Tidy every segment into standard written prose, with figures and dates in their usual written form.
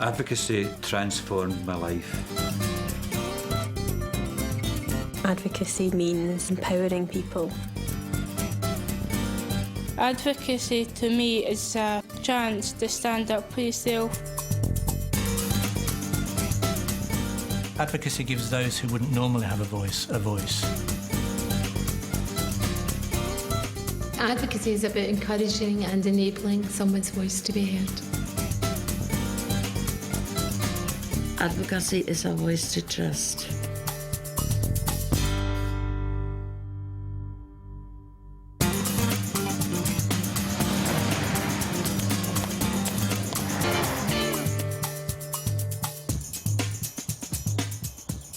Advocacy transformed my life. Advocacy means empowering people. Advocacy to me is a chance to stand up for yourself. Advocacy gives those who wouldn't normally have a voice. Advocacy is about encouraging and enabling someone's voice to be heard. Advocacy is a voice to trust.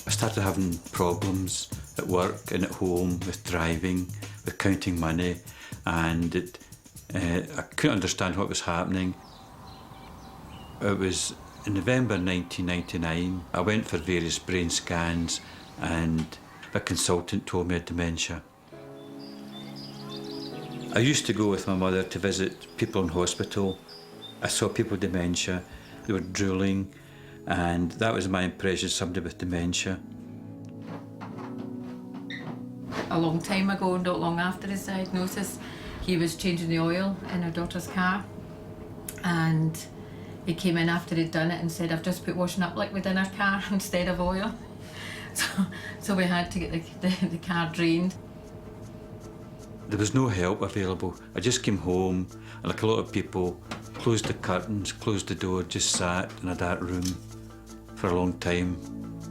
I started having problems at work and at home with driving, with counting money, and I couldn't understand what was happening. It was in November 1999. I went for various brain scans and a consultant told me I had dementia. I used to go with my mother to visit people in hospital. I saw people with dementia, they were drooling, and that was my impression of somebody with dementia. A long time ago, not long after his diagnosis, he was changing the oil in our daughter's car, and he came in after he'd done it and said, "I've just put washing up liquid in our car instead of oil." So we had to get the car drained. There was no help available. I just came home, and like a lot of people, closed the curtains, closed the door, just sat in a dark room for a long time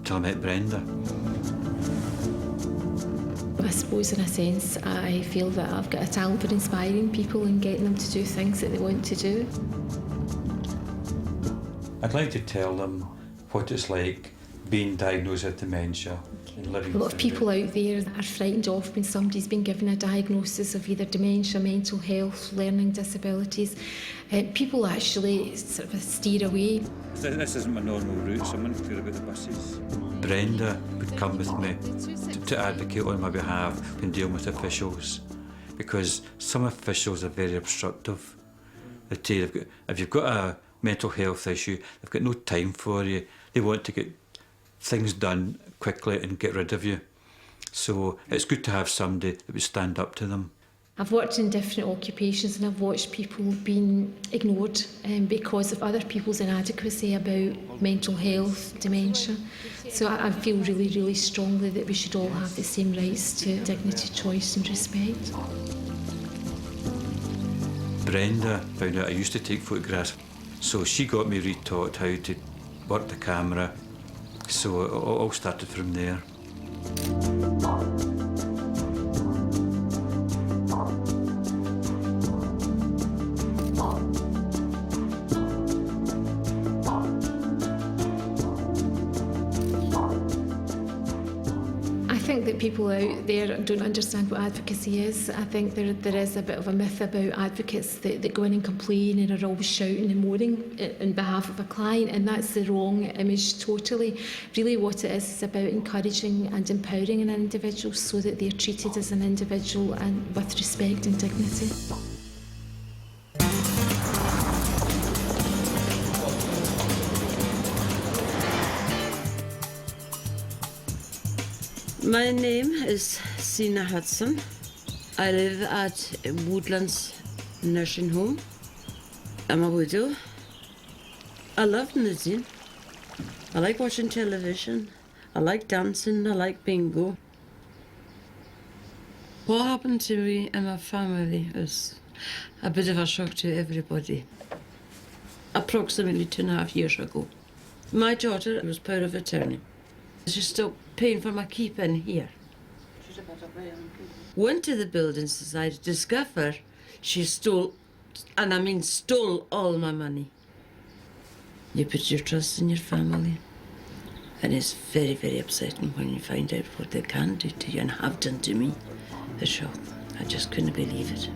till I met Brenda. I suppose in a sense I feel that I've got a talent for inspiring people and getting them to do things that they want to do. I'd like to tell them what it's like being diagnosed with dementia and living. A lot of people out there are frightened off when somebody's been given a diagnosis of either dementia, mental health, learning disabilities. People actually sort of steer away. This isn't my normal route, so I'm unclear about the buses. Brenda would come with me to advocate on my behalf when dealing with officials, because some officials are very obstructive. They tell you, if you've got a mental health issue, they've got no time for you. They want to get things done quickly and get rid of you. So it's good to have somebody that would stand up to them. I've worked in different occupations and I've watched people being ignored because of other people's inadequacy about mental health, dementia. So I feel really, really strongly that we should all have the same rights to dignity, choice and respect. Brenda found out I used to take photographs, so she got me retaught how to work the camera. So it all started from there. I think that people out there don't understand what advocacy is. I think there is a bit of a myth about advocates that go in and complain and are always shouting and moaning on behalf of a client, and that's the wrong image totally. Really what it is about encouraging and empowering an individual so that they're treated as an individual and with respect and dignity. My name is Sina Hudson. I live at Woodlands Nursing Home. I'm a widow. I love knitting. I like watching television. I like dancing. I like bingo. What happened to me and my family is a bit of a shock to everybody. Approximately 2.5 years ago, my daughter was power of attorney. She stopped paying for my keep in here. Went to the building society to discover she stole, and I mean stole, all my money. You put your trust in your family, and it's very, very upsetting when you find out what they can do to you and have done to me. A shock. I just couldn't believe it.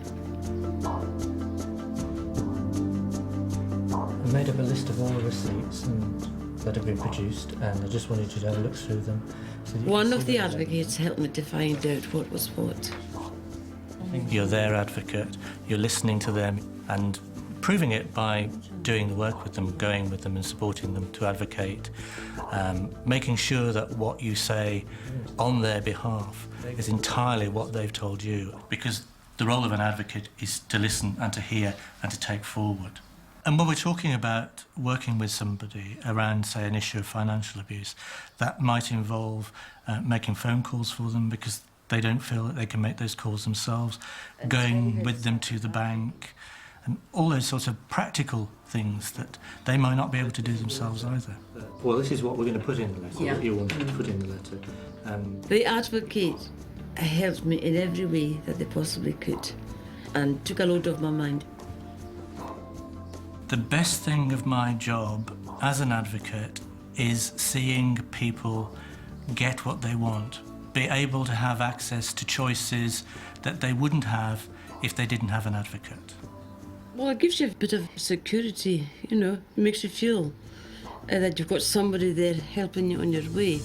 I made up a list of all the receipts that have been produced, and I just wanted you to have a look through them. So One of the advocates helped me to find out what was what. You're their advocate, you're listening to them and proving it by doing the work with them, going with them and supporting them to advocate, making sure that what you say on their behalf is entirely what they've told you, because the role of an advocate is to listen and to hear and to take forward. And when we're talking about working with somebody around, say, an issue of financial abuse, that might involve making phone calls for them because they don't feel that they can make those calls themselves, going with them to the bank, and all those sorts of practical things that they might not be able to do themselves either. Well, this is what we're going to put in the letter, what you wanted to put in the letter. The advocate helped me in every way that they possibly could and took a load off my mind. The best thing of my job as an advocate is seeing people get what they want, be able to have access to choices that they wouldn't have if they didn't have an advocate. Well, it gives you a bit of security, you know, it makes you feel that you've got somebody there helping you on your way.